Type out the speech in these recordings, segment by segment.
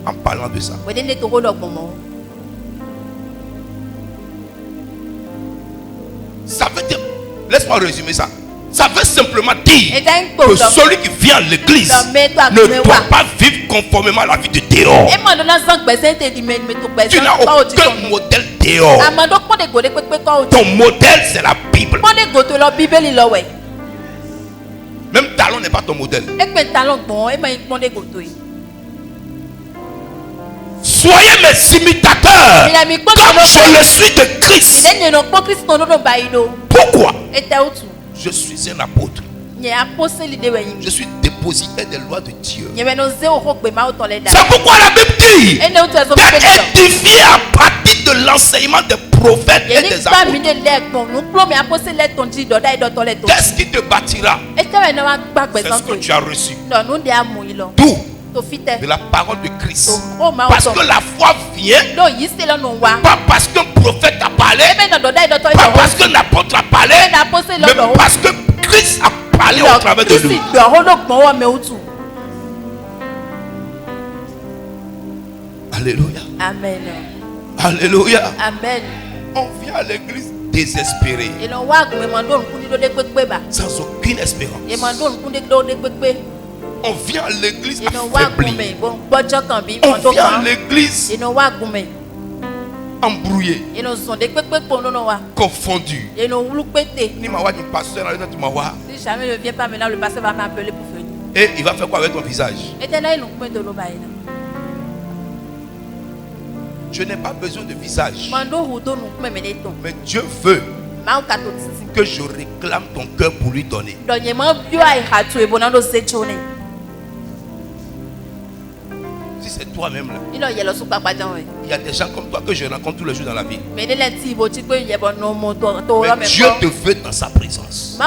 En parlant de ça. Ça veut dire, laisse-moi résumer ça. Ça veut simplement dire que celui qui vient à l'église ne doit pas vivre conformément à la vie de dehors. Tu n'as aucun modèle dehors. Ton modèle, c'est la Bible. Même talon n'est pas ton modèle. Soyez mes imitateurs comme je le suis de Christ. Pourquoi? Je suis un apôtre. Je suis dépositaire des lois de Dieu. C'est pourquoi la Bible dit d'être édifié à partir de l'enseignement des prophètes et des apôtres. Qu'est-ce qui te bâtira? C'est ce que tu as reçu. D'où? De la parole de Christ. Parce que la foi vient pas parce qu'un prophète a parlé, pas parce qu'un apôtre a parlé, mais parce que Christ a parlé au travers de lui. Alléluia. Amen. Alléluia. Amen. On vient à l'église désespéré, sans aucune espérance. On vient à l'église affaibli. On vient à l'église embrouillé, confondu. Ni ma pasteur, si jamais ne vient pas maintenant, le pasteur va m'appeler pour venir. Et il va faire quoi avec ton visage? Je n'ai pas besoin de visage. Mais Dieu veut que je réclame ton cœur pour lui donner. Si c'est toi-même là, il y a des gens comme toi que je rencontre tous les jours dans la vie. Mais Dieu te veut dans sa présence.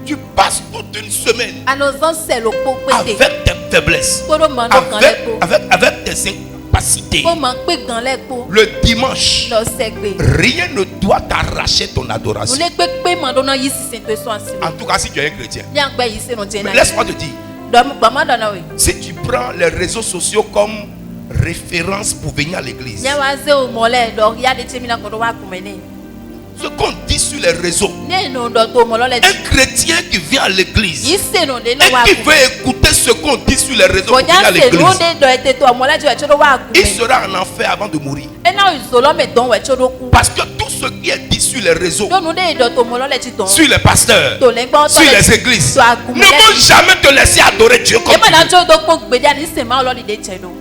Tu passes toute une semaine avec tes faiblesses, avec tes incapacités. Le dimanche, rien ne doit t'arracher ton adoration. En tout cas, si tu es un chrétien. Mais laisse-moi te dire, si tu prends les réseaux sociaux comme référence pour venir à l'église, ce qu'on dit sur les réseaux, un chrétien qui vient à l'église et qui veut écouter ce qu'on dit sur les réseaux pour venir à l'église, il sera en enfer avant de mourir. Parce que tout ce qui est dit sur les réseaux, sur les pasteurs, sur les églises, ne vont jamais te laisser adorer Dieu comme tu veux.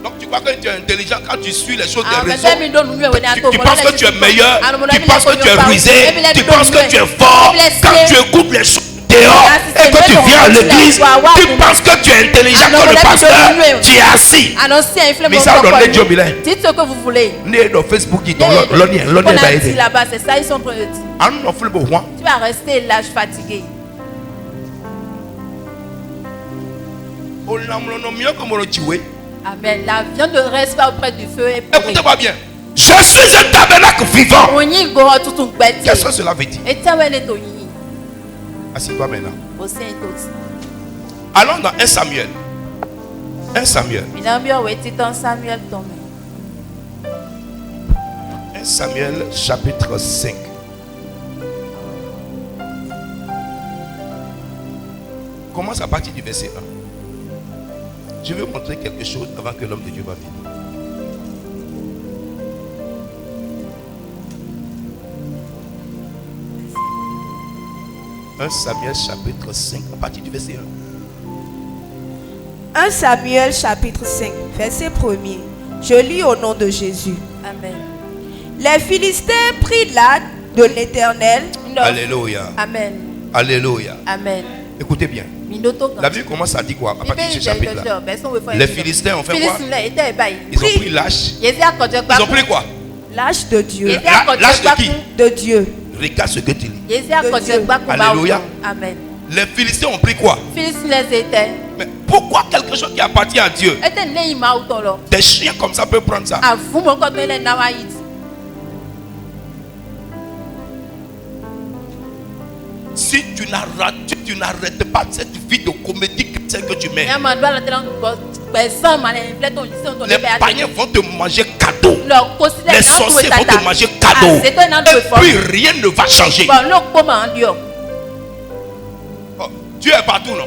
Donc tu crois que tu es intelligent quand tu suis les choses des réseaux. Tu penses que tu es meilleur, tu penses que tu es rusé, tu penses que tu es fort. Quand tu écoutes les choses dehors et que tu viens à l'église, tu penses que tu es intelligent comme le pasteur. Tu es assis. Mais ça donne les Dieu. Dites ce que vous voulez. Né dans Facebook, ils t'ont là-bas, c'est ça, ils sont prêts. Tu vas rester là, fatigué. Amen. La viande ne reste pas auprès du feu. Écoutez-moi bien. Je suis un tabernacle vivant. Qu'est-ce que cela veut dire? Assieds-toi maintenant. Allons dans 1 Samuel. 1 Samuel. 1 Samuel chapitre 5. Commence à partir du verset 1. Je vais vous montrer quelque chose avant que l'homme de Dieu va venir. Un Samuel chapitre 5 à partir du verset 1. 1 Samuel chapitre 5 verset 1er. Je lis au nom de Jésus. Amen. Les Philistins prirent l'arche de l'Éternel. Alléluia. Amen. Alléluia. Amen. Écoutez bien. La Bible commence à dire quoi à partir de ce chapitre-là? Les Philistins ont fait quoi? Ils ont pris l'arche. Ils ont pris quoi? L'arche de Dieu. L'arche de qui? De Dieu. Regarde ce que tu lis. De Alléluia. Amen. Les Philistins ont pris quoi? Mais pourquoi quelque chose qui appartient à Dieu? Des chiens comme ça peuvent prendre ça. Si tu n'arrêtes pas cette vie de comédie chrétienne que tu mains. Les païens vont te manger cadeau. Les sorciers vont te manger cadeau. Et puis rien ne va changer. Oh, Dieu est partout, non?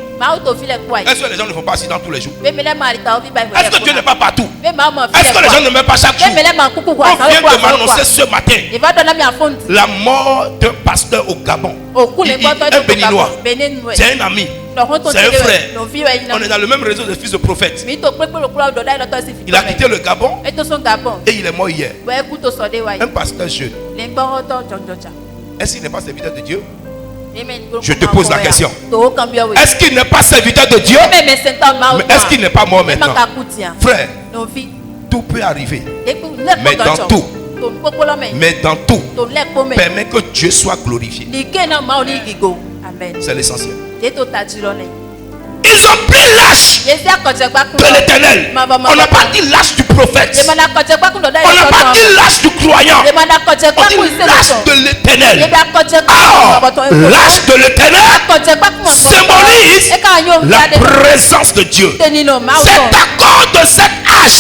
Est-ce que les gens ne font pas accident tous les jours? Est-ce que Dieu n'est pas partout? Est-ce que les gens ne meurent pas chaque jour? On vient de m'annoncer ce matin la mort d'un pasteur au Gabon. Un béninois. C'est un ami. C'est un frère. On est dans le même réseau de fils de prophètes. Il a quitté le Gabon et il est mort hier. Un pasteur jeune. Est-ce qu'il n'est pas serviteur de Dieu? Je te pose la question. Est-ce qu'il n'est pas serviteur de Dieu? Mais est-ce qu'il n'est pas mort maintenant? Frère, tout peut arriver. Mais dans tout, permet que Dieu soit glorifié. C'est l'essentiel. Ils ont pris l'âge de l'Éternel. On n'a pas dit l'âge du prophète. On n'a pas dit l'âge du croyant. On dit l'âge de l'Éternel. Alors, l'âge de l'Éternel symbolise la présence de Dieu. C'est à cause de cet âge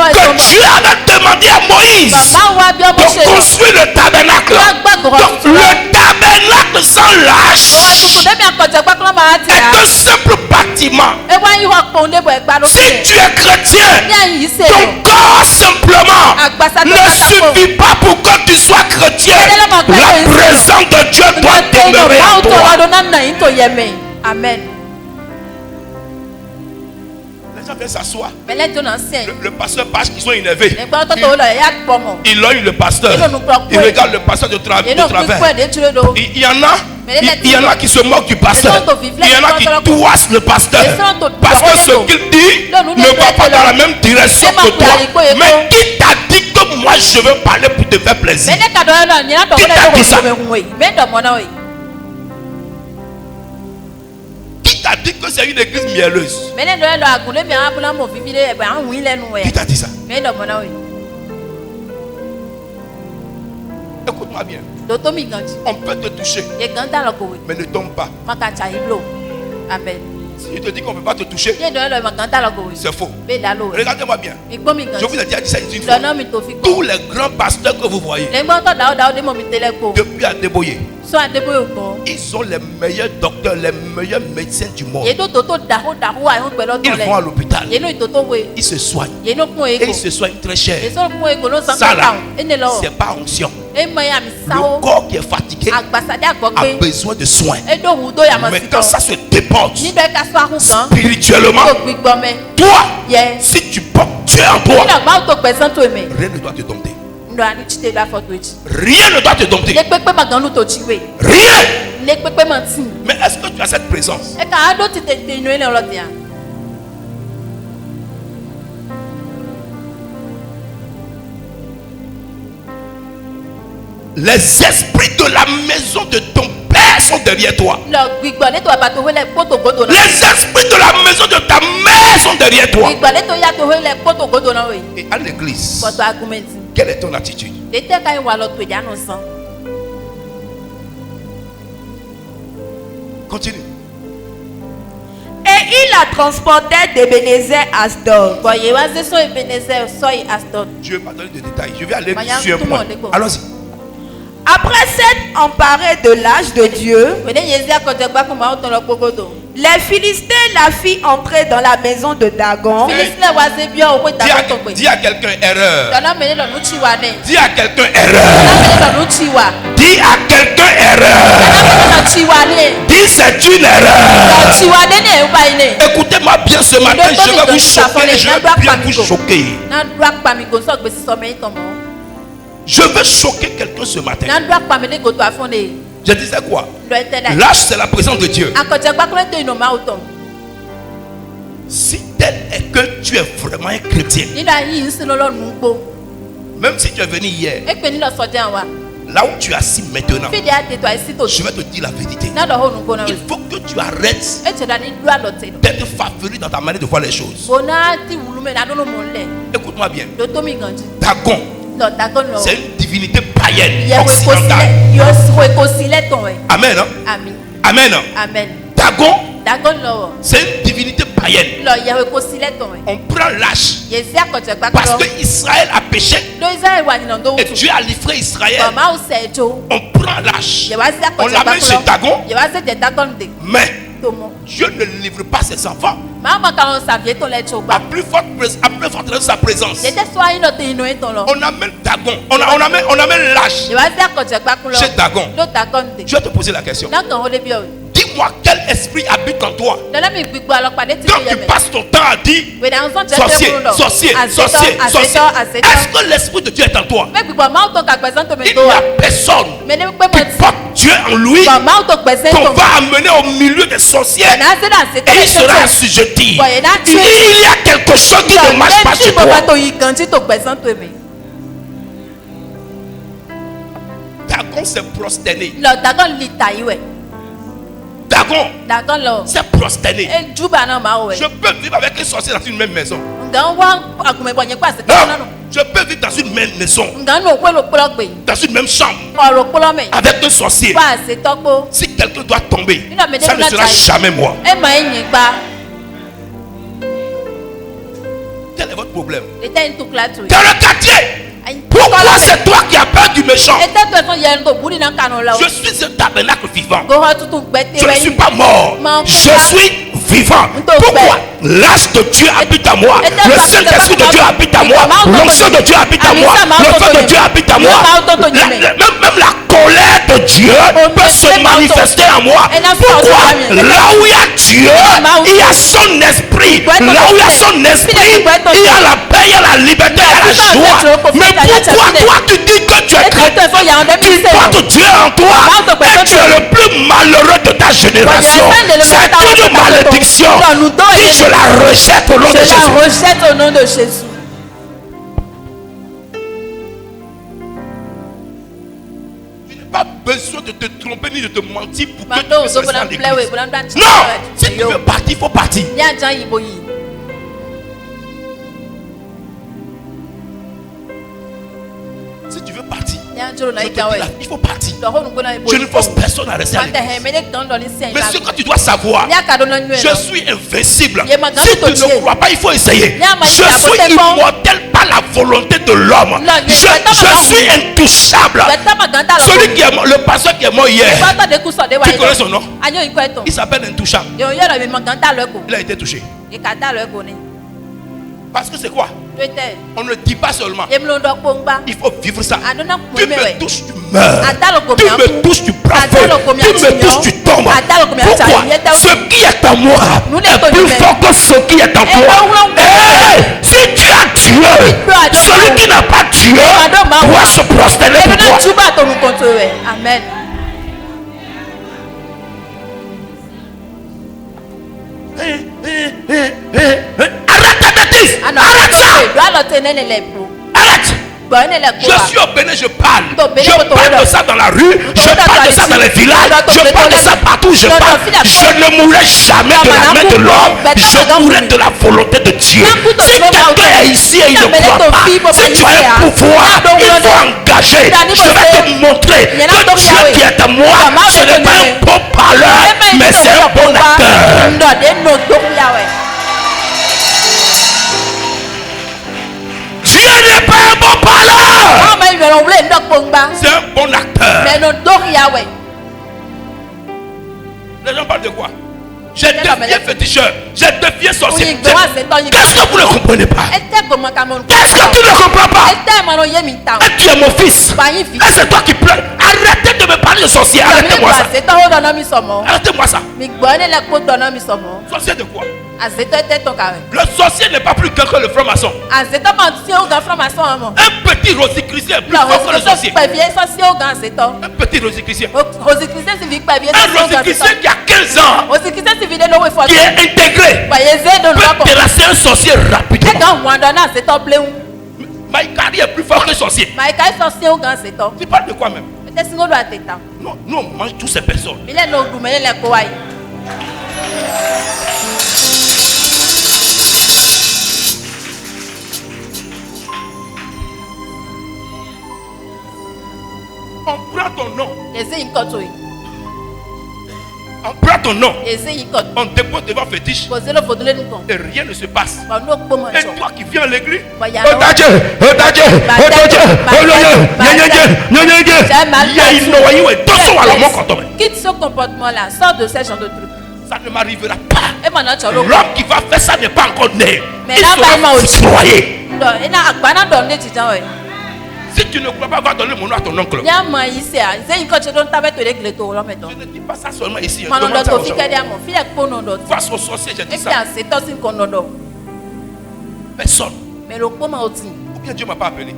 que Dieu avait demandé à Moïse de construire le tabernacle. Donc, le tabernacle sans l'âge est un simple bâtiment. Si tu es chrétien, ton corps simplement ne suffit pas pour que tu sois chrétien. La présence de Dieu doit demeurer en toi. Amen. Les gens viennent s'asseoir. Le pasteur passe, ils sont énervés. Ils lognent le pasteur. Ils regardent le pasteur de travers. Il y en a qui se moquent du pasteur. Il y en a qui touassent le pasteur. Parce que ce qu'il dit ne va pas dans la même direction que toi. Mais qui t'a dit que moi je veux parler pour te faire plaisir? Qui t'a dit ça? Qui t'a dit que c'est une église mielleuse? Qui t'a dit ça? Écoute-moi bien. On peut te toucher, mais ne tombe pas. Amen. Si je te dis qu'on ne peut pas te toucher, c'est faux. Regardez-moi bien. Je vous ai déjà dit ça une fois. Tous les grands pasteurs que vous voyez, depuis Adeboye, ils sont les meilleurs docteurs, les meilleurs médecins du monde. Ils vont à l'hôpital, ils se soignent. Et ils se soignent très cher. Ça là, c'est pas onction. Le corps qui est fatigué a besoin de soins. Mais quand ça se déborde spirituellement, toi, si tu portes Dieu en toi, rien ne doit te dompter. Rien ne doit te dompter. Rien. Mais est-ce que tu as cette présence? Les esprits de la maison de ton père sont derrière toi. Les esprits de la maison de ta mère sont derrière toi. Et à l'église, quelle est ton attitude? Continue. Et il la transportait d'Ebenezer à Asdod. Dieu m'a donné des détails. Je vais aller sur un point. Allons-y. Après s'être emparé de l'âge de Dieu, les Philistins la fit entrer dans la maison de Dagon. Dis à quelqu'un erreur. Dis à quelqu'un erreur. Dis à quelqu'un erreur. Dis c'est une erreur. Écoutez-moi bien ce matin, je vais vous choquer et je vais bien vous choquer. Je veux choquer quelqu'un ce matin. Je disais quoi? L'âge, c'est la présence de Dieu. Si tel est que tu es vraiment un chrétien, même si tu es venu hier, là où tu es assis maintenant, je vais te dire la vérité. Il faut que tu arrêtes d'être favori dans ta manière de voir les choses. Écoute-moi bien. Dagon, c'est une divinité païenne occidentale. Amen. Amen. Dagon, c'est une divinité païenne. On prend l'âge. Parce que Israël a péché. Et Dieu a livré Israël. On prend l'âge. On l'amène chez Dagon. Mais Dieu ne livre pas ses enfants. À plus forte raison sa présence. On amène Dagon. On amène l'âge chez Dagon. Je vais te poser la question. Dis-moi quel esprit habite en toi. Quand tu passes ton temps à dire sorcier, sorcier, sorcier, sorcier, est-ce que l'esprit de Dieu est en toi? Il n'y a personne qui porte Dieu en lui qu'on va amener au milieu des sorcières et il sera assujetti. Il y a quelque chose qui ne marche pas chez toi. Dagon s'est prosterné. Dagon s'est prosterné. Je peux vivre avec un sorcier dans une même maison. Non, je peux vivre dans une même maison, dans une même chambre, avec un sorcier. Si quelqu'un doit tomber, ça ne sera jamais moi. Quel est votre problème? Dans le quartier, pourquoi c'est toi qui as peur du méchant? Je suis un tabernacle vivant. Je ne suis pas mort. Je suis vivant. Pourquoi? L'âge de Dieu habite à moi. Le Saint-Esprit de Dieu habite à moi. L'onction de Dieu habite à moi. Le feu de Dieu habite à moi. Même la colère de Dieu peut se manifester en moi. Pourquoi? Là où il y a Dieu, il y a son esprit. Là où il y a son esprit, il y a la paix, il y a la liberté, il y a la joie. Mais pourquoi toi tu dis que tu es chrétien? Tu portes Dieu en toi et tu es le plus malheureux de ta génération. C'est une malédiction. Dis, je la rejette au nom de Jésus. Tu n'as pas besoin de te tromper ni de te mentir pour que tu puisses rester à l'église. Non! Si tu veux partir, il faut partir. Si tu veux partir, il faut partir. Je ne force personne à rester à l'église. Mais ce que tu dois savoir, je suis invincible. Si tu ne crois pas, il faut essayer. Je suis immortel par la volonté de l'homme. Je suis intouchable. Celui qui est mort, le pasteur qui est mort hier, tu connais son nom? Il s'appelle Intouchable. Il a été touché. Parce que c'est quoi? On ne dit pas seulement. Il faut vivre ça. Tu me touches, tu meurs. Tu me touches, tu plafonnes. Tu me touches, tu tombes. Pourquoi? Ce qui est en moi est plus fort que ce qui est en toi. Hey, si tu as Dieu, celui qui n'a pas Dieu doit se prosterner pour toi. Amen. Arrête ta bêtise. Arrête ça. Arrête. Je suis au Bénin, je parle. Je parle de ça dans la rue. Je parle de ça dans les villages. Je parle de ça partout. Je parle. Je ne mourrai jamais de la main de l'homme. Je mourrai de la volonté de Dieu. Si quelqu'un est ici et il ne croit pas, si tu as un pouvoir, il faut engager. Je vais te montrer que Dieu qui est en moi, ce n'est pas un bon parleur, mais c'est un bon acteur. Dieu n'est pas un bon parleur. C'est un bon acteur. Les gens parlent de quoi? J'ai défié féticheur. J'ai défié sorcier. Qu'est-ce que vous ne comprenez pas? Qu'est-ce que tu ne comprends pas? Et tu es mon fils. Et c'est toi qui pleures. Arrêtez de me parler de sorcier. Arrêtez-moi ça. Arrêtez-moi ça. Sorcier de quoi? Le sorcier n'est pas plus grand que le franc-maçon. Un petit rosicrucien est plus fort que le sorcier. Un petit rosicrucien. Un rosicrucien qui a 15 ans, qui est intégré, peut terrasser un sorcier rapidement. Maïkari est plus fort que le sorcier. Tu parles de quoi même? Non, nous on mange toutes ces personnes. On prend ton nom. On prend ton nom, on dépose devant fétiche et rien ne se passe. Et toi qui viens à l'église, il y a une noyau et deux sont à la mort quand on met. Quitte ce comportement-là, sors de ce genre de truc. Ça ne m'arrivera pas. L'homme qui va faire ça n'est pas encore né. Mais il sera foudroyé. Si tu ne crois pas, va donner mon nom à ton oncle. Je ne dis pas ça seulement ici. Face au sorcier, j'ai dit ça. Personne. Ou bien Dieu ne m'a pas appelé.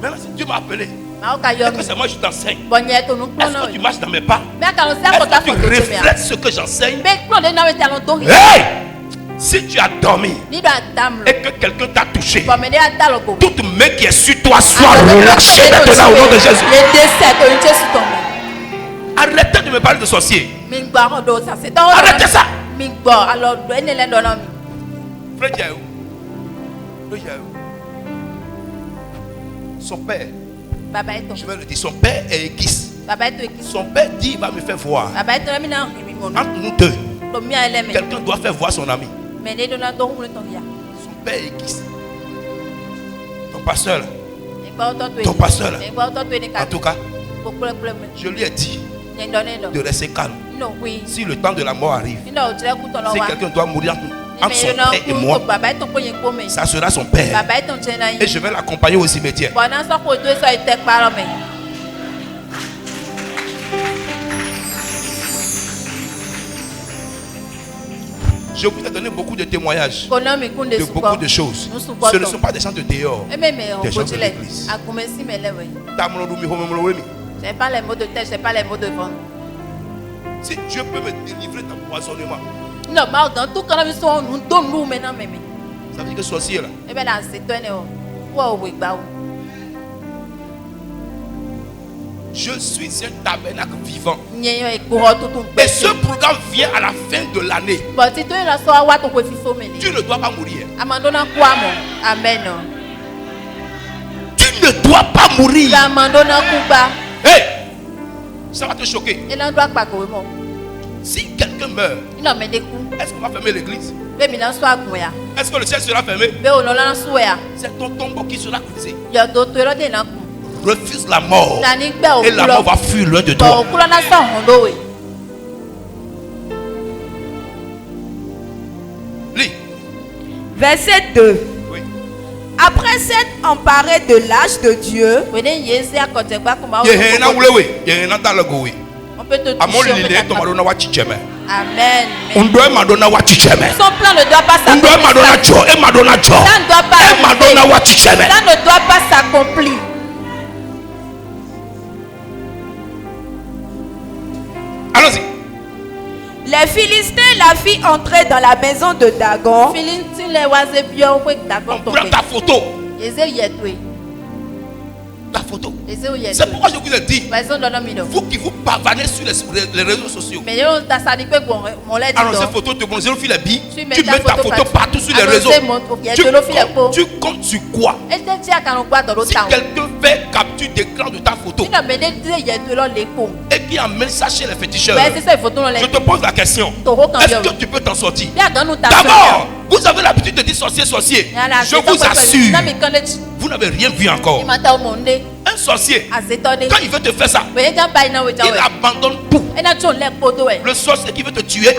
Maintenant, si Dieu m'a appelé, est-ce que c'est moi je t'enseigne? Est-ce que tu marches dans mes pas? Est-ce que tu reflètes ce que j'enseigne? Hey! Si tu as dormi et que quelqu'un t'a touché, toute main qui est sur toi soit relâchée maintenant au nom de Jésus. Arrêtez de me parler de sorcier. Arrêtez ça. Frère Diaou, son père, je vais le dire, son père est équisse. Son père dit il va me faire voir. Entre nous deux, quelqu'un doit faire voir son ami. Son père est équisse. Ton pasteur là. Ton pasteur là. En tout cas, je lui ai dit de rester calme. Si le temps de la mort arrive, si quelqu'un doit mourir entre son père et moi, ça sera son père. Et je vais l'accompagner au cimetière. Je vous ai donné beaucoup de témoignages de beaucoup de choses. Ce ne sont pas des gens de dehors, des gens de l'église. Je n'ai pas les mots de tête, je n'ai pas les mots de vent. Si Dieu peut me délivrer d'empoisonnement, ça veut dire que sorcier là, je suis un tabernacle vivant. Et ce programme vient à la fin de l'année. Tu ne dois pas mourir. Amen. Tu ne dois pas mourir. Hey, ça va te choquer. Si quelqu'un meurt, est-ce qu'on va fermer l'église? Est-ce que le ciel sera fermé? C'est ton tombeau qui sera brisé. Refuse la mort et la mort va fuir loin de toi. Lis. Verset 2. Oui. Après s'être emparé de l'âge de Dieu, On peut te toucher. Amen. Son plan ne doit pas s'accomplir. Ça ne doit pas s'accomplir. Allons-y. Les Philistins la fit entrer dans la maison de Dagon. On prend ta photo. Ta photo. C'est pourquoi je vous ai dit, vous qui vous pavanez sur les réseaux sociaux, alors ces photos te montrent les billes, tu mets ta photo partout sur les réseaux. Tu comptes sur quoi? Si quelqu'un fait capture d'écran de ta photo et qui amène ça chez les féticheurs, je te pose la question, est-ce que tu peux t'en sortir? D'abord, vous avez l'habitude de dire sorcier, sorcier. Je vous assure, vous n'avez rien vu encore. Un sorcier, quand il veut te faire ça, il abandonne tout. Le sorcier qui veut te tuer,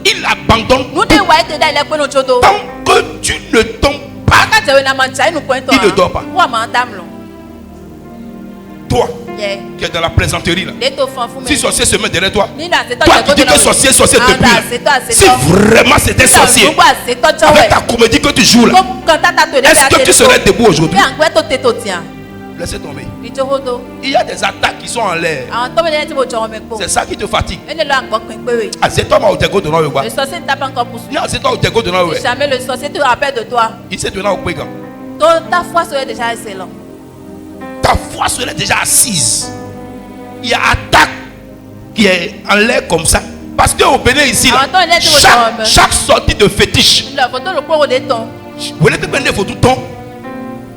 il abandonne tout. Tant que tu ne tombes pas, il ne dort pas. Toi qui es dans la plaisanterie là, si sorcier se met derrière toi, toi qui dis que sorcier depuis là, si vraiment c'était sorcier avec ta comédie que tu joues là, est-ce que tu serais debout aujourd'hui? Laissez tomber. Il y a des attaques qui sont en l'air. C'est ça qui te fatigue. Ah, c'est toi qui de nous. Le sorcier ne t'a pas encore poursuivi. C'est toi qui de nous. Jamais le sorcier te rappelle de toi. Il s'est donné au pégan. Ta foi serait déjà excellente. Ta foi serait déjà assise. Il y a attaque qui est en l'air comme ça. Parce qu'au Bénin ici, là, chaque sortie de fétiche, vous voulez te prendre des photos ton.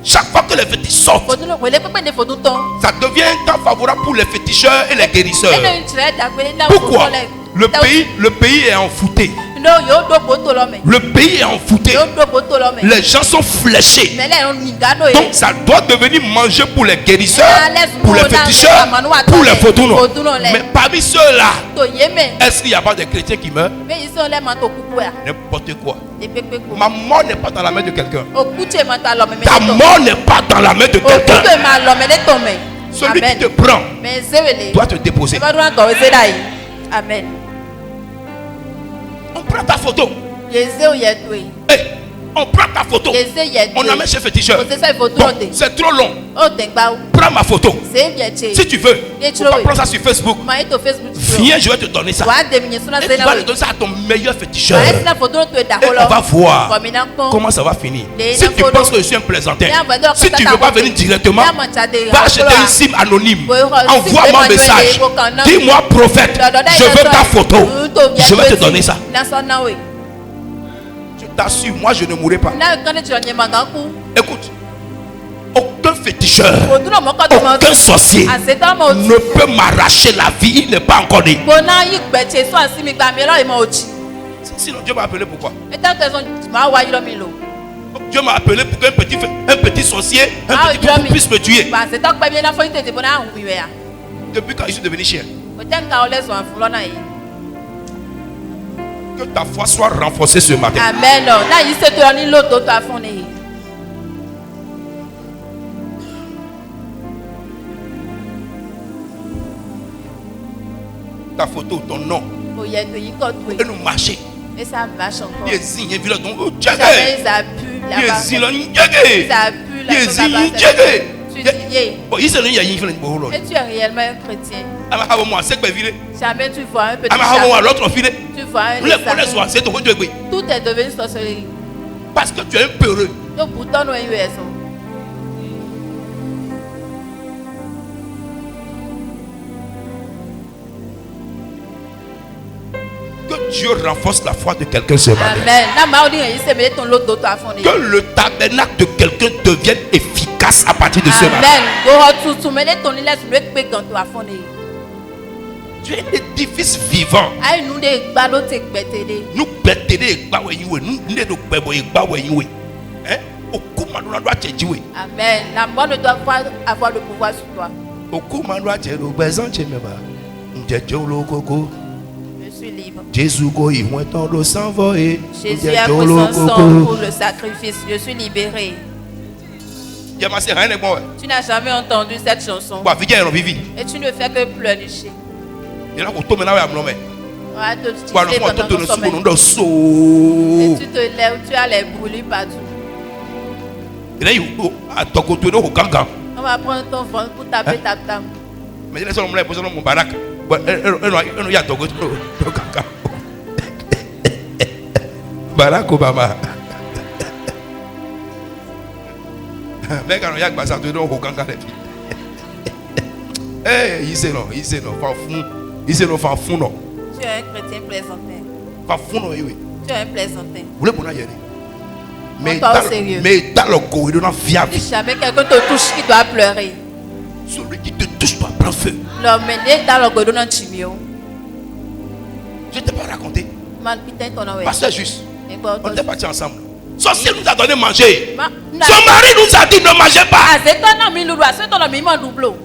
Chaque fois que les fétiches sortent, ça devient un temps favorable pour les féticheurs et les guérisseurs. Pourquoi? Le pays est enfouté. Le pays est enfouté. Les gens sont fléchés. Donc ça doit devenir manger pour les guérisseurs, pour les féticheurs, pour les photonos. Mais parmi ceux-là, est-ce qu'il n'y a pas de chrétiens qui meurent? N'importe quoi. Ma mort n'est pas dans la main de quelqu'un. Ta mort n'est pas dans la main de quelqu'un. Celui qui te prend doit te déposer. Amen. On prend ta photo. On prend ta photo. On amène chez féticheur. Bon, c'est trop long. Prends ma photo. Si tu veux, faut pas prendre ça sur Facebook. Viens, je vais te donner ça. Et tu vas le donner ça à ton meilleur féticheur. Et on va voir comment ça va finir. Si tu penses que je suis un plaisantin, si tu ne veux pas venir directement, va acheter une SIM anonyme. Envoie-moi un message. Dis-moi prophète, je veux ta photo. Je vais te donner ça. T'assure, moi je ne mourrai pas. Écoute, aucun féticheur, aucun sorcier ne peut m'arracher la vie. Il n'est pas encore né. Sinon Dieu m'a appelé pourquoi? Dieu m'a appelé pour qu'un petit sorcier, un petit poupou puisse me tuer. Depuis quand je suis devenu chien? Que ta foi soit renforcée ce matin. Amen. Ta photo, ton nom. Et nous marcher. Et ça marche encore. Ça pue. Et tu es réellement un chrétien. Jamais tu vois un petit chat. Tout est devenu sorcellerie. Parce que tu es un peureux. Que Dieu renforce la foi de quelqu'un ce matin. Que le tabernacle de quelqu'un devienne efficace à partir de ce matin. Tu es un édifice vivant. Nous Amen. La mort ne doit pas avoir le pouvoir sur toi. Je suis libre. Jésus a pris son sang pour le sacrifice. Je suis libéré. Tu n'as jamais entendu cette chanson. Et tu ne fais que pleurnicher. Et tu te lèves, tu as les brûlures partout. On va prendre ton ventre pour taper ta table. Barack Obama. Tu es un chrétien plaisantin. Tu es un plaisantin. Mais dans le corridor, si jamais quelqu'un te touche, qui doit pleurer. Celui qui te touche doit prendre feu. Je t'ai pas raconté. Pasteur juste. On était partis ensemble. Sorcier nous a donné manger. Son mari nous a dit ne mangez pas.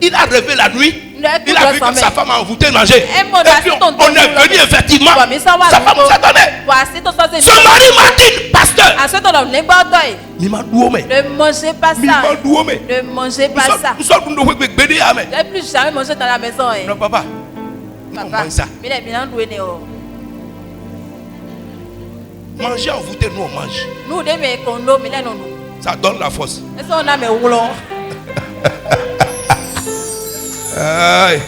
Il a rêvé la nuit. Il a vu que sa femme a envoûté manger. Et puis on est venu effectivement. Sa femme nous a donné. Son mari m'a dit, pasteur, ne mangez pas ça. Ne mangez pas ça. Ne plus jamais manger dans la maison. Non, papa. Papa, manger envoûté, nous on mange. Ça donne la force. Amen.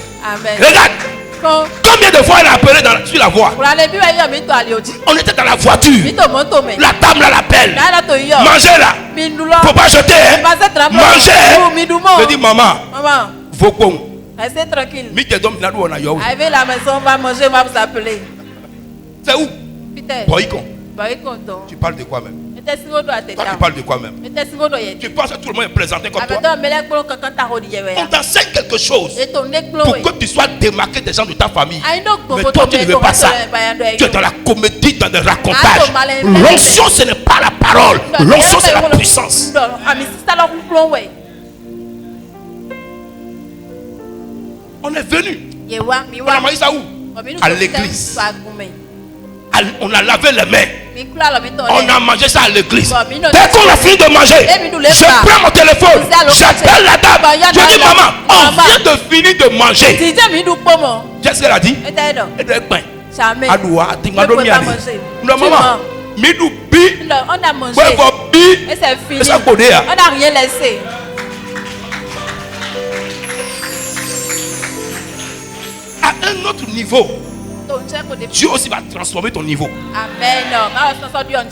Regarde. Combien de fois elle a appelé sur la voie? On était dans la voiture. La dame là l'appelle. Mangez là. Faut pas jeter. Hein? Mangez. Je dis maman. Vos cons. Restez tranquille. Arrivez à la maison, on va manger, on va vous appeler. C'est où? Peter. Boycon. Tu parles de quoi même? Toi, tu parles de quoi même? Tu penses que tout le monde est présenté comme toi? On t'enseigne quelque chose pour que tu sois démarqué des gens de ta famille. Mais toi, tu ne veux pas ça. Tu es dans la comédie, dans le racontage. L'onction, ce n'est pas la parole. L'onction, c'est la puissance. On est venu. On a mangé ça où? À l'église. On a lavé les mains. On a mangé ça à l'église. Dès qu'on a fini de manger, je prends mon téléphone, j'appelle la dame. Je dis, maman, on vient de finir de manger. Qu'est-ce qu'elle a dit? Non, maman, midou bi, on a mangé. Et c'est fini. On n'a rien laissé. À un autre niveau, Dieu aussi va transformer ton niveau. Amen.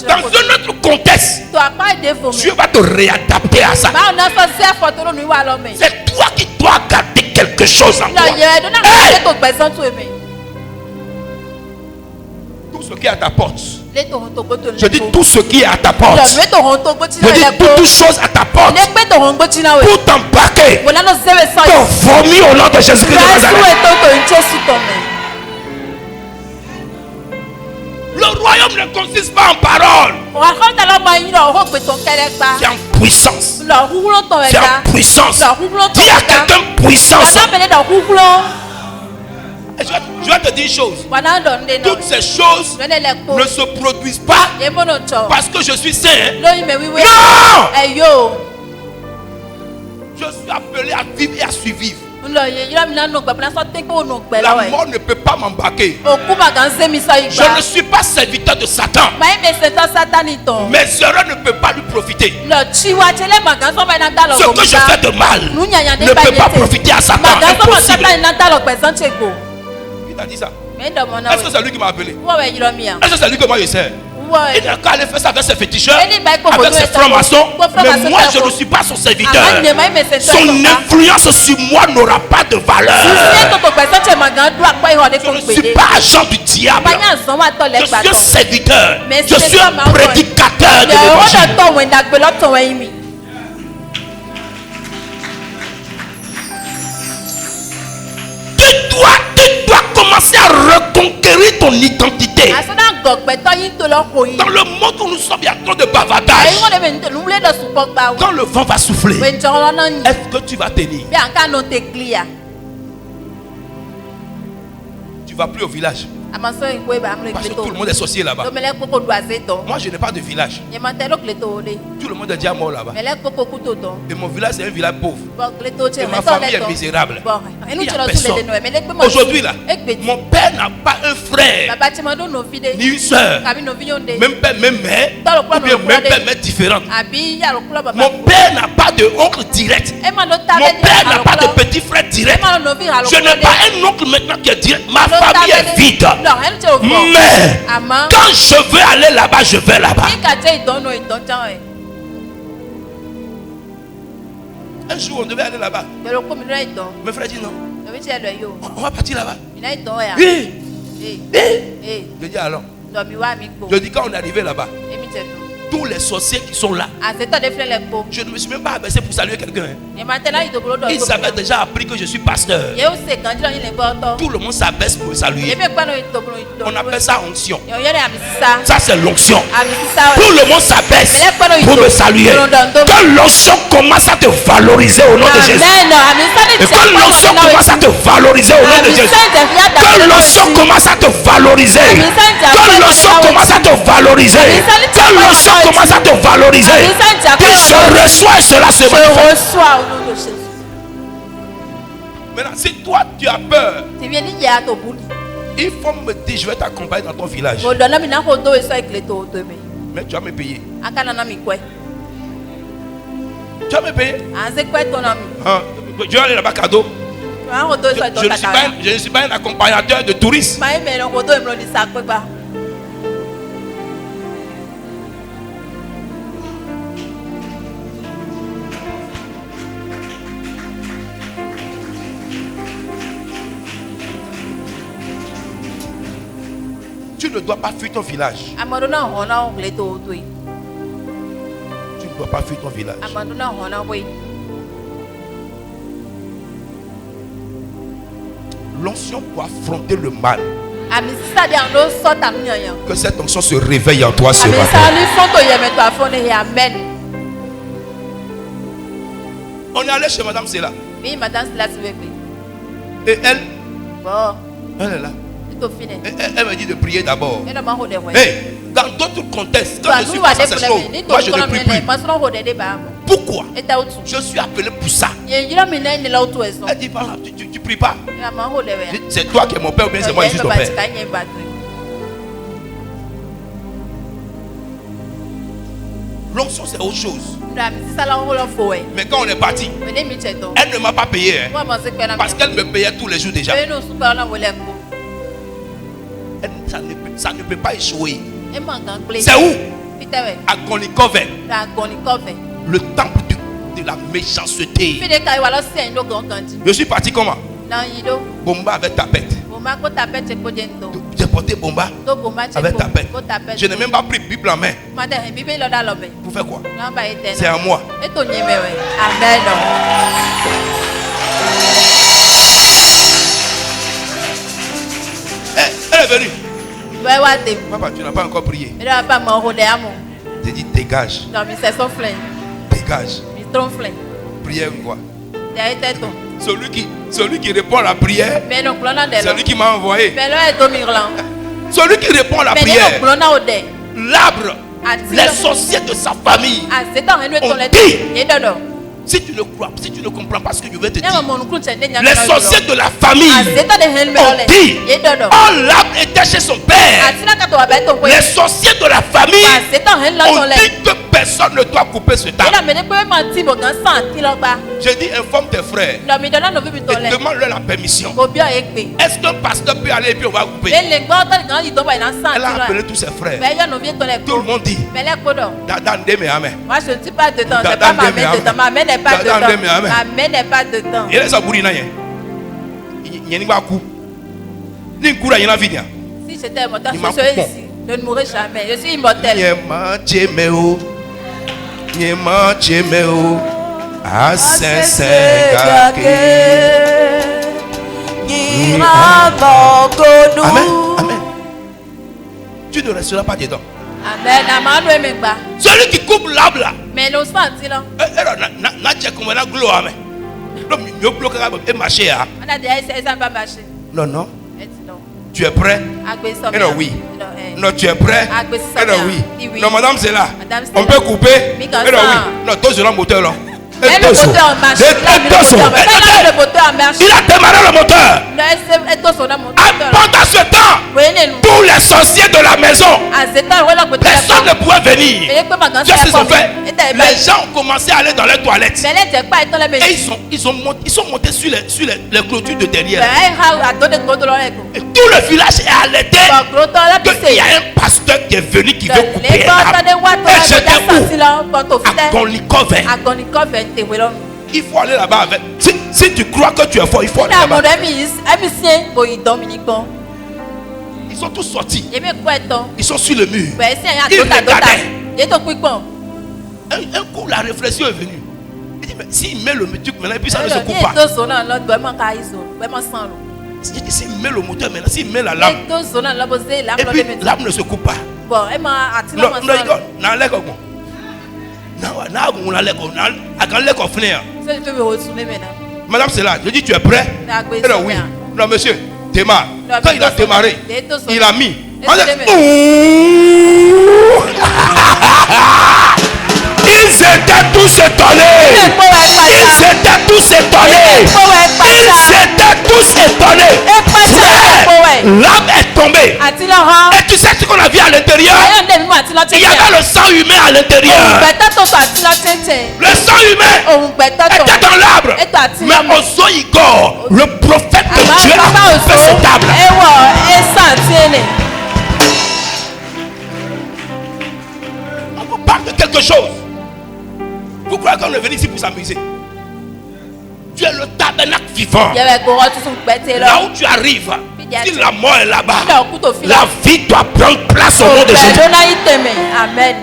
Dans un autre contexte, Dieu va te réadapter à ça. C'est toi qui dois garder quelque chose en toi. Hey! Tout ce qui est à ta porte. Je dis tout ce qui est à ta porte. Je dis toute chose à ta porte. Pour t'embarquer. Pour vomir au nom de Jésus-Christ de Nazareth. Le royaume ne consiste pas en parole. C'est en puissance. C'est en puissance. Dis à quelqu'un puissance. Je vais te dire une chose. Toutes ces choses ne se produisent pas parce que je suis saint. Non! Je suis appelé à vivre et à survivre. La mort ne peut pas m'embarquer. Je ne suis pas serviteur de Satan. Mes erreurs ne peuvent pas lui profiter. Ce que je fais de mal ne peut pas profiter à Satan. Impossible. Il a dit ça. Est-ce que c'est lui qui m'a appelé? Est-ce que c'est lui que moi je sais? Il n'a qu'à aller faire ça avec ses féticheurs, avec ses francs-maçons. Mais moi je ne suis pas son serviteur. Son influence sur moi n'aura pas de valeur. Je ne suis pas agent du diable. Je suis un serviteur. Je suis un prédicateur de l'évangile. Tu dois commencer à reconquérir ton identité. Dans le monde où nous sommes, il y a trop de bavardage. Quand le vent va souffler, est-ce que tu vas tenir? Tu vas plus au village. Parce que tout le monde est sorcier là-bas. Moi je n'ai pas de village. Tout le monde est déjà mort là-bas. Et mon village c'est un village pauvre. Et ma famille est misérable. Il n'y a personne. Aujourd'hui là, mon père n'a pas un frère ni une soeur. Même père, même mère. Ou bien même père, mais différente. Mon père n'a pas de oncle direct. Mon père n'a pas de petit frère direct. Je n'ai pas un oncle maintenant qui est direct. Ma famille est vide. Mais quand je veux aller là-bas, je vais là-bas. Un jour, on devait aller là-bas. Mes frères disent non. On va partir là-bas. Je dis alors. Je dis quand on est arrivé là-bas, tous les sorciers qui sont là, je ne me suis même pas abaissé pour saluer quelqu'un. Ils avaient déjà appris que je suis pasteur. Tout le monde s'abaisse pour me saluer. On appelle ça onction. Ça c'est l'onction. Tout le monde s'abaisse pour me saluer. Que l'onction commence à te valoriser au nom de Jésus. Et que l'onction commence à te valoriser au nom de Jésus. Que l'onction commence à te valoriser. Que l'onction commence à te valoriser. Que l'onction commence à te valoriser. Que je reçois cela se manifeste. Maintenant, si toi tu as peur, il faut me dire je vais t'accompagner dans ton village. Mais tu vas me payer. Tu vas me payer. Je vais aller là-bas cadeau. Je ne suis pas un accompagnateur de touristes. Tu ne dois pas fuir ton village. ne dois pas fuir ton village. L'onction pour affronter le mal. Que cette onction se réveille en toi ce matin. On est allé chez Madame Sela. Oui, Madame Sela. Et elle est là. Elle me dit de prier d'abord. Hey, dans d'autres contextes, quand je suis face à ces choses, moi je ne prie plus. Pourquoi? Je suis appelé pour ça. Elle dit, voilà, tu pries pas. C'est toi qui es mon père ou bien c'est moi qui suis ton père. L'onction c'est autre chose. Mais quand on est parti, elle ne m'a pas payé. Parce qu'elle me payait tous les jours déjà. Ça ne peut pas échouer. C'est où? À Gonikove. Le temple de la méchanceté. Je suis parti comment? Bomba avec tapette. J'ai porté Bomba avec tapette. Je n'ai même pas pris Bible en main. Pour faire quoi? C'est à moi. Amen. Elle est venue. Papa, tu n'as pas encore prié. J'ai dit dégage. Dégage. Prière quoi? Celui qui répond à la prière, celui qui m'a envoyé. Celui qui répond à la prière, l'arbre, les sorciers de sa famille ont dit. Si tu ne crois, si tu ne comprends pas ce que je vais te dire, les sorciers de la famille ont dit, oh, l'arbre était chez son père. Les sorciers de la famille ont dit que personne ne doit couper ce arbre. J'ai dit, informe tes frères et demande-leur la permission. Est-ce qu'un pasteur peut aller et puis on va couper? Elle a appelé tous ses frères. Tout le monde dit, moi je ne suis pas dedans, c'est pas ma main dedans, ma main n'est pas dedans, ma main n'est pas dedans. Si j'étais immortel, je serais ici, je ne mourrai jamais, je suis immortel. Amen, amen. Tu ne resteras pas dedans. Amen. Celui qui coupe l'arbre là. Mais l'on sent là. Non, non. Tu es prêt? Oui. Non, tu es prêt? Oui. Non, madame, c'est là. On peut couper? Oui. Non, toi, c'est le moteur là. Le moteur en marche. Il a démarré le moteur. Pendant ce temps, tous les sorciers de la maison, personne ne pouvait venir. Qu'est-ce qu'ils ont fait? Les gens ont commencé à aller dans les toilettes. Et ils sont montés sur les clôtures de derrière. Et tout le village est alerté qu'il y a un pasteur qui est venu qui veut couper l'arbre. Et j'étais où? À Gonikove. Il faut aller là-bas avec. Si tu crois que tu es fort, il faut aller là-bas. Ils sont tous sortis. Ils sont sur le mur. Ils regardaient. Un coup, la réflexion est venue. Il dit, mais s'il met le truc maintenant, et puis ça ne se coupe pas. S'il met le moteur maintenant, s'il met la lame, et puis l'arme ne se coupe pas. Non, madame, c'est là. Je dis, tu es prêt? Oui. Non, monsieur, démarre. Quand il a démarré, il a mis. Ils étaient tous étonnés. Ils étaient tous étonnés. L'âme est tombée. Et tu sais ce qu'on a vu à l'intérieur? Il y avait le sang humain à l'intérieur. Le sang humain était dans l'arbre. Mais Ozo Igor, le prophète de Dieu, a fait ce table. On vous parle de quelque chose. Vous croyez qu'on est venu ici pour s'amuser? Tu es le tabernacle vivant. Là où tu arrives, si la mort est là-bas, la vie doit prendre place au nom de Jésus. Amen.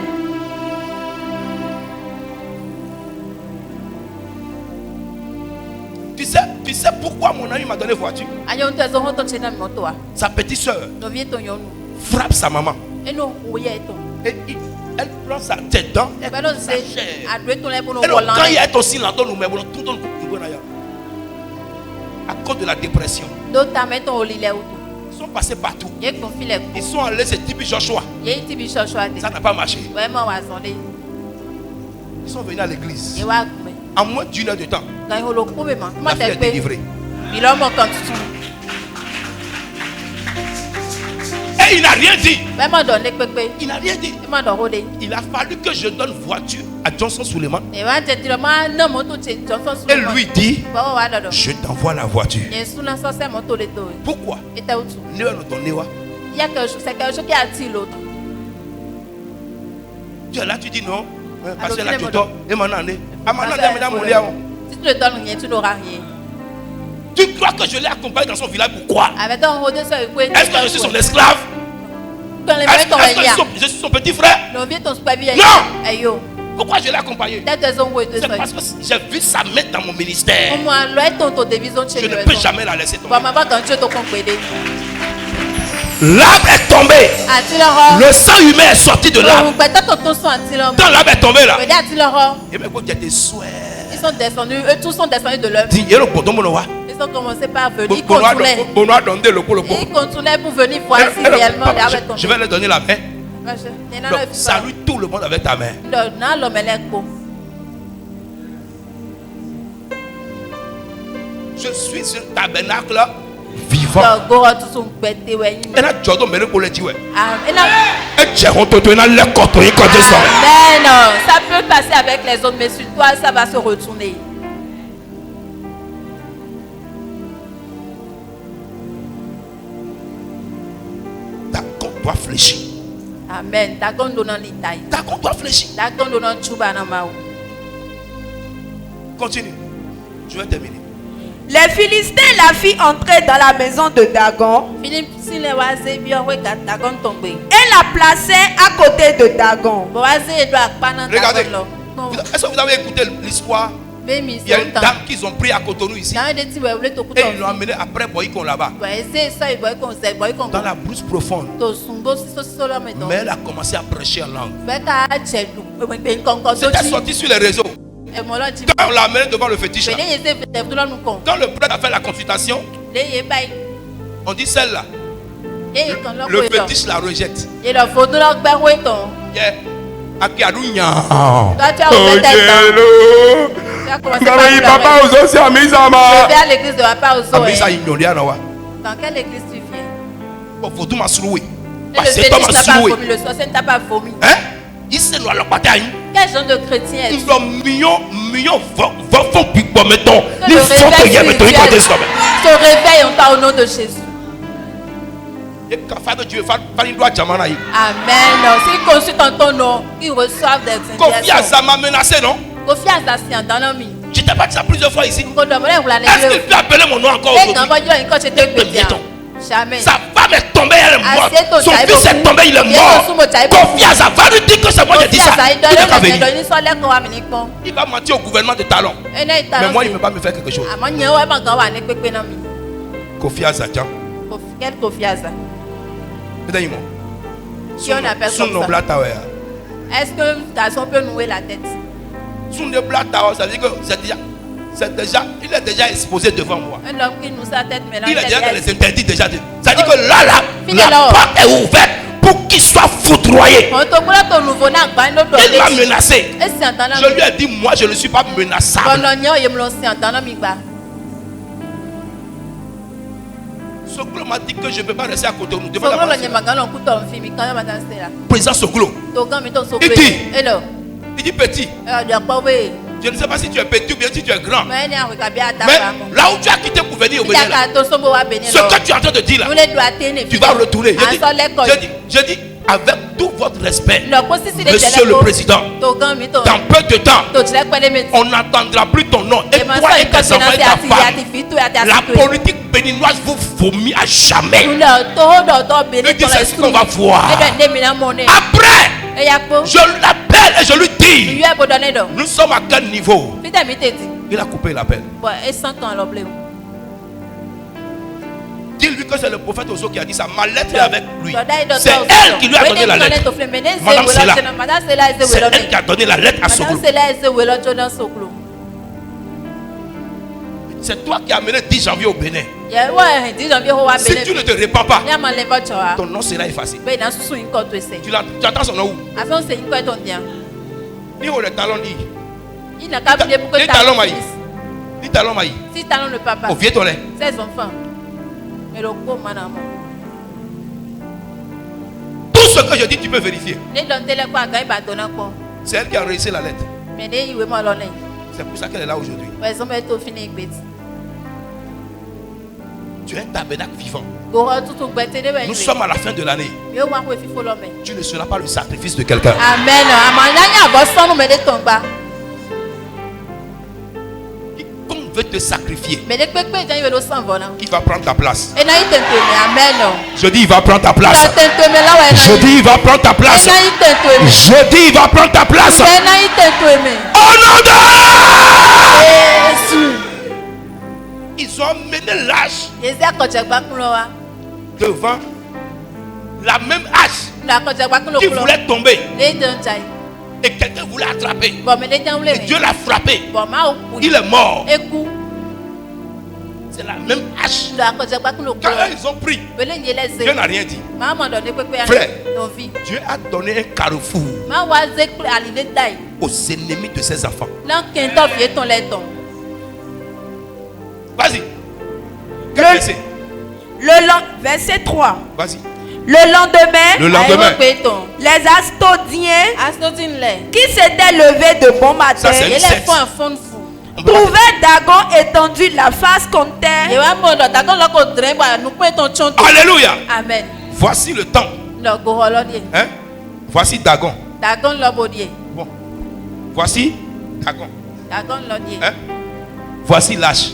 sais pourquoi mon ami m'a donné voiture? Sa petite soeur frappe sa maman. Et elle prend sa tête dans et quand il y a aussi là dans nous tout dans à cause de la dépression. Ils sont passés partout. Ils sont allés chez Tibi Joshua. Ça n'a pas marché. Ils sont venus à l'église. En moins d'une heure de temps, la fille est délivrée. Et il n'a rien dit. Il n'a rien dit. Il a fallu que je donne voiture à Johnson Suleiman. Et lui dit, je t'envoie la voiture. Pourquoi? Il y a quelque chose qui attire l'autre. Tu es là, tu dis non. Parce que là, tu dors. Et maintenant, si tu ne donnes rien, tu n'auras rien. Tu crois que je l'ai accompagné dans son village? Pourquoi? Est-ce que je suis son esclave? Est-ce que je suis son petit frère? Non. Pourquoi je l'ai accompagné? C'est parce que j'ai vu sa main dans mon ministère. Je ne peux jamais la laisser tomber. L'arbre est tombé. Le sang humain est sorti de l'arbre. Quand l'arbre est tombé là, et même quand il y a des souhaits, ils sont descendus, eux tous sont descendus de l'œuvre. Ils ont commencé par venir. Ils continuaient pour venir voir si réellement l'arbre est tombé. Je vais leur donner la main. Donc, salue tout le monde avec ta main. Je suis un tabernacle vivant. Amen. Ça peut passer avec les autres, mais sur toi, ça va se retourner. Ta compte doit fléchir. Amen. Ta compte doit fléchir. Continue. Je vais terminer. Les Philistins la fit entrer dans la maison de Dagon et la plaçaient à côté de Dagon. Regardez, est-ce que vous avez écouté l'histoire? Il y a une dame qu'ils ont pris à Cotonou ici et ils l'ont amenée après Boycon là-bas dans la brousse profonde. Mais elle a commencé à prêcher en langue. C'était sorti sur les réseaux. Quand on l'a amené devant le fétiche là, quand le prêtre a fait la consultation, on dit celle-là, le fétiche la rejette. Papa aussi à Misama. Je vais à l'église de Papa Ozo. Dans quelle église tu viens? Le fétiche n'a pas vomi, le sorcier n'a pas vomi. Quel genre de chrétien est-ce? Se réveille au nom de Jésus. Amen. S'ils consultent en ton nom, ils reçoivent des indications. Ça m'a menacé, non? Je t'ai pas dit ça plusieurs fois ici. Est-ce qu'il peut appeler mon nom encore aujourd'hui? Jamais. Sa femme est tombée, elle est morte. Son fils est tombé, il est mort. Confiance, va lui dire que c'est moi qui ai dit ça. Il va mentir au gouvernement de Talon. Mais moi, il ne peut pas me faire quelque chose. Confiance, Jean. Quelle confiance? Qui on appelle comme ça? Est-ce que garçon peut nouer la tête? Ça veut dire que il est déjà exposé devant moi. Un homme qui nous sa tête, il est déjà dans les interdits déjà. Ça veut dire que là, la porte est ouverte pour qu'il soit foudroyé. Il m'a menacé. Je lui ai dit, moi je ne suis pas menaçable. Soklo m'a dit que je ne peux pas rester à côté de nous. Président Soklo. Il dit petit. Je ne sais pas si tu es petit ou bien si tu es grand. Mais là où tu as quitté pour venir au Bénin, ce que tu es en train de dire là, tu vas retourner. Je dis avec tout votre respect, Monsieur le Président, dans peu de temps, on n'entendra plus ton nom. Et toi et tes enfants et ta femme, la politique béninoise vous vomit à jamais. Et dis c'est ce qu'on va voir. Après, je l'appelle et je lui dis, nous sommes à quel niveau? Il a coupé l'appel. que c'est le prophète Ozo qui a dit ça. Ma lettre est avec lui. C'est elle qui lui a donné la lettre. Madame Sela. C'est elle qui a donné la lettre à Soglo. C'est toi qui as amené 10 janvier au Bénin. Si tu ne te répands pas, ton nom sera effacé. Tu attends son nom où? Ni où le talon dit. Ni talon maïs. Ni talon maïs. Si talon le papa. Au vieux tolet. Ses enfants. Mais le pauvre madame. Tout ce que je dis, tu peux vérifier. C'est elle qui a réussi la lettre. C'est pour ça qu'elle est là aujourd'hui. Tu es un tabernacle vivant. Nous sommes à la fin de l'année. Tu ne seras pas le sacrifice de quelqu'un. Amen. Quiconque veut te sacrifier, il va prendre ta place. Amen. Je dis, il va prendre ta place. Je dis, il va prendre ta place. Je dis, il va prendre ta place. Au nom de Jésus. Ils ont mené l'âge devant la même hache qui voulait tomber. Et quelqu'un voulait attraper. Et Dieu l'a frappé. Il est mort. C'est la même hache. Quand ils ont pris, Dieu n'a rien dit. Frère, Dieu a donné un carrefour aux ennemis de ses enfants. Vas-y. Verset 3. Vas-y. Le lendemain, les Astodiens qui s'étaient levés de bon matin trouvaient Dagon étendu la face contre terre. Alléluia. Amen. Voici le temps. Hein? Voici Dagon. Bon. Voici Dagon. Hein? Voici l'âge.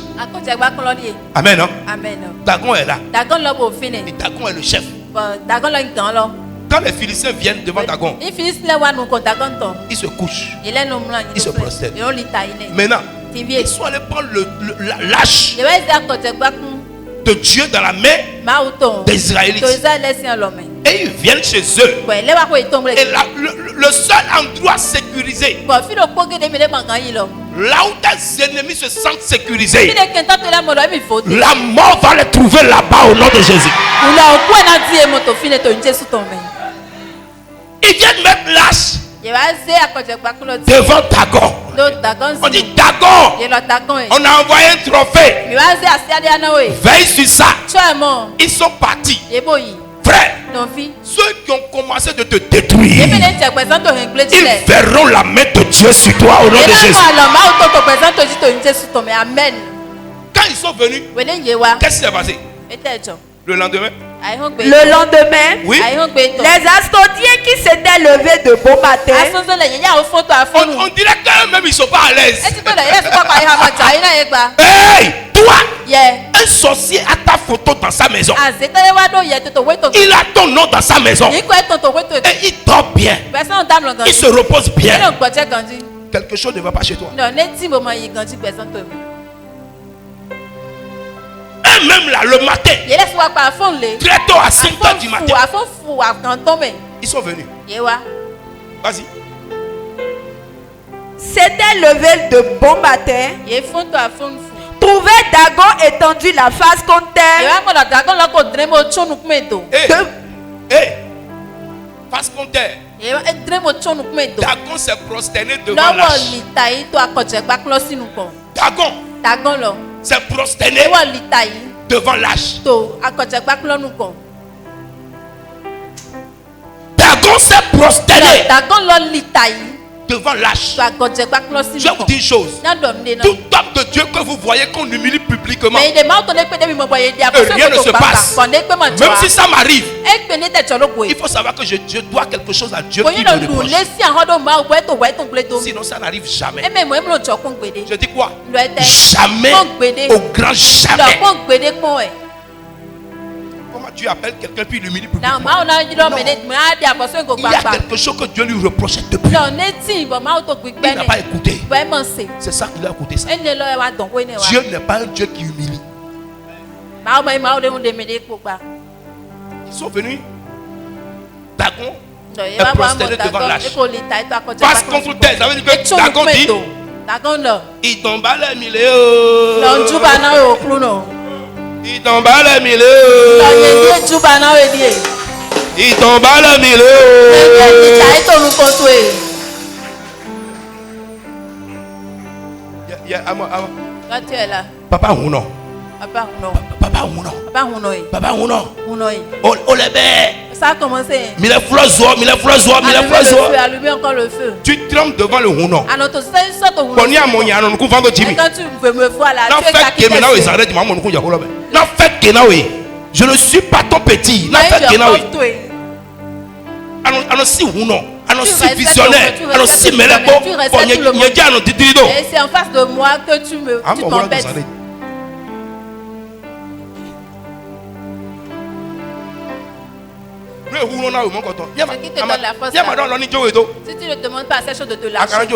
Amen. Non? Amen. Dagon est là. Et Dagon est le chef. Quand les Philistins viennent devant Dagon, ils se couchent. Ils se prosternent. Maintenant, ils sont allés prendre l'âge de Dieu dans la main des Israélites. Et ils viennent chez eux. Et le seul endroit sécurisé, là où tes ennemis se sentent sécurisés, la mort va les trouver là-bas au nom de Jésus. Ils viennent mettre l'âge devant Dagon. On dit Dagon, on a envoyé un trophée. Veille sur ça. Ils sont partis. Frère, ceux qui ont commencé de te détruire, ils verront la main de Dieu sur toi au nom de Jésus. Quand ils sont venus, qu'est-ce qui s'est passé? Le lendemain, oui, les Astodiens qui s'étaient levés de bon matin, on dirait qu'eux-mêmes ils ne sont pas à l'aise. Hey, toi, un sorcier a ta photo dans sa maison. Il a ton nom dans sa maison. Et il dort bien. Il se repose bien. Quelque chose ne va pas chez toi. Même là, le matin, très tôt à 5h du matin, ils sont venus. Vas-y. S'étaient levés de bon matin, trouvaient Dagon étendu la face contre terre. Face contre terre. Dagon s'est prosterné devant l'âge. Dagon s'est prosterné devant l'âge. Dagon s'est prosterné devant l'âge. Je vais vous dire une chose. Tout homme de Dieu que vous voyez qu'on humilie publiquement, rien ne se passe. Même si ça m'arrive, il faut savoir que je dois quelque chose à Dieu qui me reproche. Sinon ça n'arrive jamais. Je dis quoi? Jamais, au grand jamais. Comment Dieu appelle quelqu'un puis l'humilie publiquement? Non. Il y a quelque chose que Dieu lui reprochait depuis. Il n'a pas écouté. C'est ça qu'il a écouté ça. Dieu n'est pas un Dieu qui humilie. Ils sont venus. Dagon est prosterné devant l'âge. Face contre terre. Ça veut dire que Dagon dit il tombe à la milieu. Il tombe à la milieu. Il tombe à la milieu. Papa ou non? Papa ou non? Papa ou non? Oh les bêtes. Ça a commencé. Tu trembles devant le hounon. Quand tu veux me voir là, je ne suis pas ton petit. Et c'est en face de moi que tu t'embêtes. Si tu ne demandes pas à cette chose de te lâcher,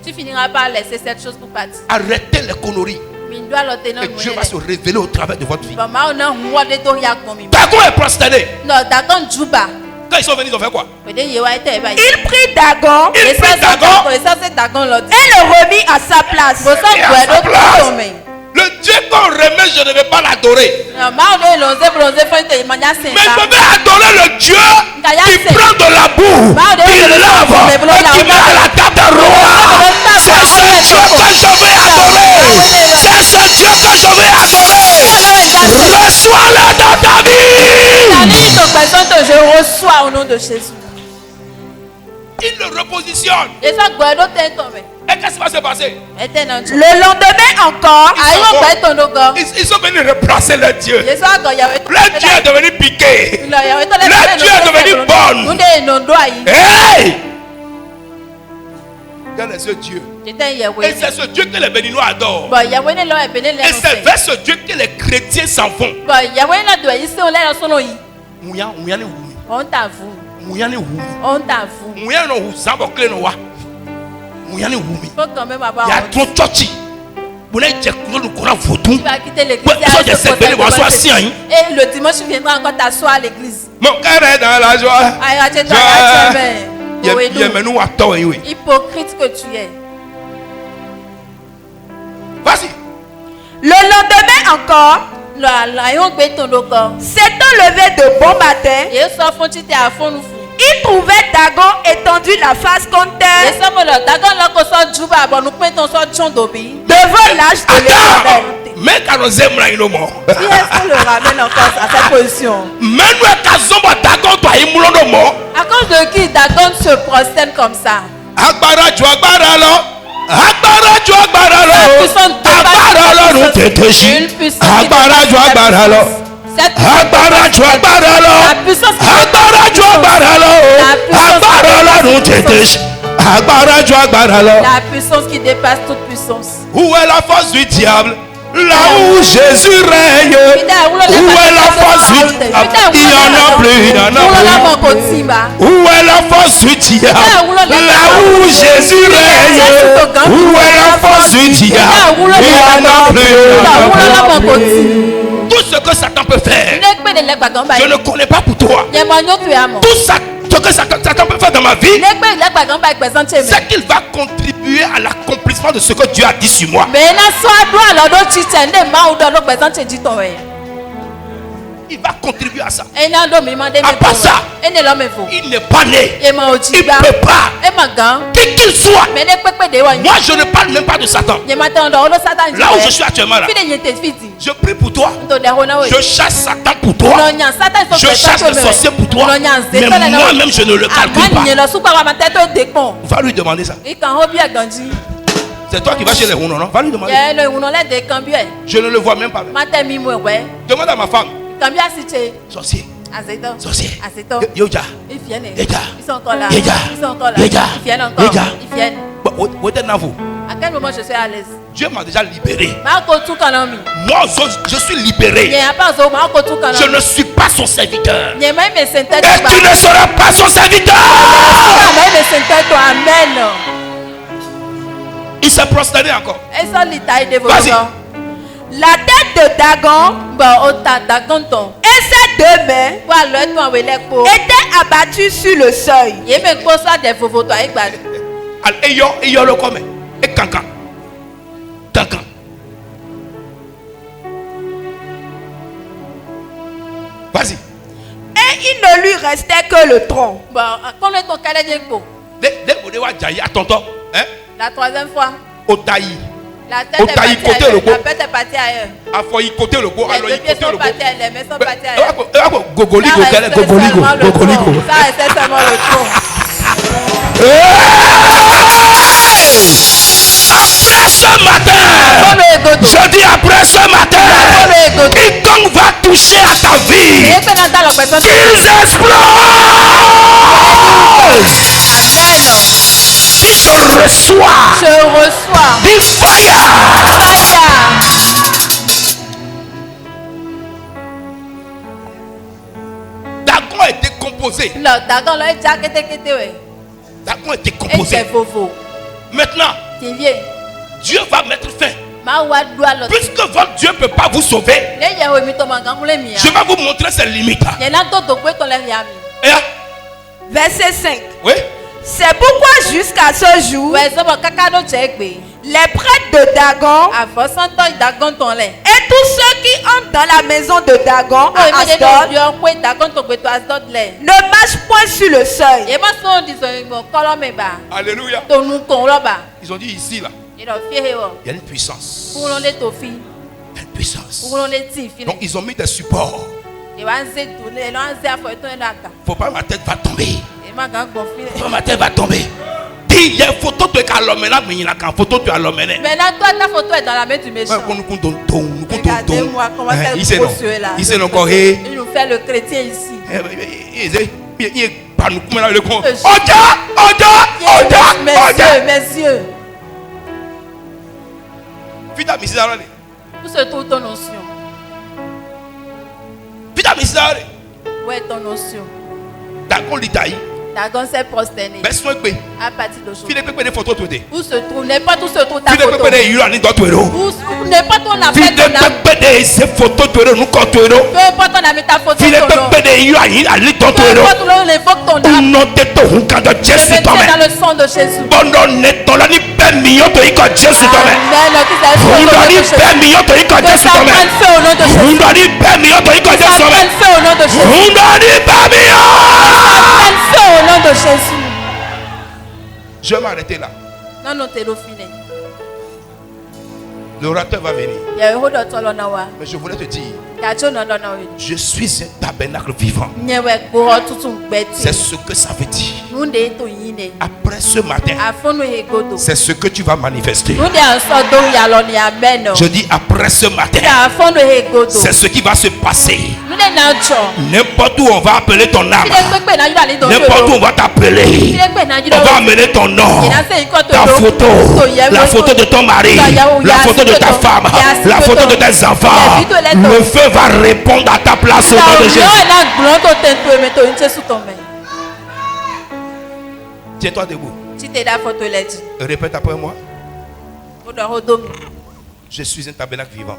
tu finiras par laisser cette chose pour partir. Arrêtez les conneries. Et Dieu va se révéler au travers de votre vie. Dagon est prosterné. Quand ils sont venus, ils ont fait quoi? Il prit Dagon et le remit à sa place. Le Dieu qu'on remet, je ne vais pas l'adorer. Mais je vais adorer le Dieu qui prend de la boue, qui lave et qui met à la table d'un roi. C'est ce Dieu que je vais adorer. C'est ce Dieu que je vais adorer. Reçois-le dans ta vie. Je reçois au nom de Jésus. Il le repositionne. Et qu'est-ce qui va se passer? Le lendemain encore, ils sont venus replacer leur Dieu. Leur Dieu est devenu piqué. Leur Dieu est devenu bon. Hey! Regarde ce Dieu. Et c'est ce Dieu que les Béninois adorent. Et c'est vers ce Dieu que les chrétiens s'en vont. On t'avoue. Il y a trop de chochi. Tu vas quitter l'église. Et le dimanche, tu viendras encore t'asseoir à l'église. Mon cœur est dans la joie. Hypocrite que tu es. Vas-y. Le lendemain encore, s'étant levé de bon matin, il trouvait Dagon étendu la face contre terre devant l'âge de l'Éternel. Mais quand nous aimons, qui est-ce qu'on le ramène encore à cette position? À cause de qui Dagon se prosterne comme ça? La puissance qui dépasse toute puissance. Où est la force du diable? Là où Jésus règne. Où est la force du diable? Il n'y en a plus, il n'y en a plus. Où est la force du diable? Là où Jésus règne. Où est la force du diable? Il n'y en a plus, il n'y en a plus. Tout ce que Satan peut faire, je ne connais pas pour toi. Tout ça, ce que Satan peut faire dans ma vie, c'est qu'il va contribuer à l'accomplissement de ce que Dieu a dit sur moi. Il va contribuer à ça. À part ça, il n'est pas né. Il ne peut pas. Qui qu'il soit. Moi, je ne parle même pas de Satan. Là où je suis actuellement là, je prie pour toi. Je chasse Satan pour toi. Je chasse le sorcier pour toi. Mais moi-même, je ne le calcule pas. Va lui demander ça. C'est toi qui vas chez les Hounon, non? Va lui demander. Je ne le vois même pas. Demande à ma femme. Sorcier. Sorcier. Yoja. Ils sont encore là. Ils viennent encore. À quel moment je suis à l'aise? Dieu m'a déjà libéré. Moi, je suis libéré. Je ne suis pas son serviteur. Et tu ne seras pas son serviteur. Il s'est prosterné encore. Vas-y. La tête de Dagon et ses 2 mains étaient abattues sur le seuil. Vas-y. Et il ne lui restait que le tronc. La 3e fois. La tête est partie ailleurs. Les 2 pieds sont partis ailleurs, les mains sont partis ailleurs. Ça restait seulement le tronc. Après ce matin, je dis après ce matin, quiconque va toucher à ta vie, qu'ils explosent. Si je reçois, du fire. Dagon a été composé. Dagon a été composé. Maintenant, Dieu va mettre fin. Puisque votre Dieu ne peut pas vous sauver, je vais vous montrer ses limites. Verset 5. Oui. C'est pourquoi jusqu'à ce jour, les prêtres de Dagon et tous ceux qui entrent dans la maison de Dagon à Asdod ne marchent point sur le seuil. Alléluia. Ils ont dit ici là, il y a une puissance. Il y a une puissance. Donc ils ont mis des supports. Faut pas, ma tête va tomber. Ma tête va tomber. Dis, il y a une photo de Calomena, mais il y a une photo de Calomena. Maintenant, toi, ta photo est dans la main du méchant. Regardez-moi comment c'est beau là. Il nous fait le chrétien ici. Mes yeux. Où se trouve ton notion? Où est ton notion? Dagon s'est prosterné. À partir d'aujourd'hui. Où se trouve? N'importe où se trouve ta photo. N'importe où on a fait ton âme. Peu importe on a mis ta photo. Peu importe on évoque ton âme. Je vais dans le sang de Jésus. Amen. Au nom de Jésus. Je vais m'arrêter là. L'orateur va venir. Mais je voulais te dire, je suis un tabernacle vivant. C'est ce que ça veut dire. Après ce matin, c'est ce que tu vas manifester. Je dis après ce matin, c'est ce qui va se passer. N'importe où on va appeler ton âme, n'importe où on va t'appeler, on va amener ton nom, ta photo, la photo de ton mari, la photo de ta femme, la photo de tes enfants. Le feu va répondre à ta place au nom de Jésus. Tiens-toi debout. Répète après moi. Je suis un tabernacle vivant.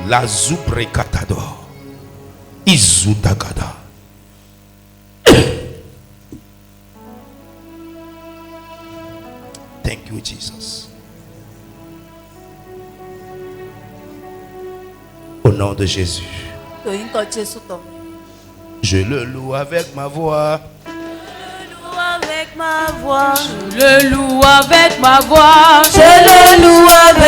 La zubre katador. Izudagada. Thank you, Jesus. Au nom de Jésus. Je le loue avec ma voix. Je le loue avec ma voix. Je le loue avec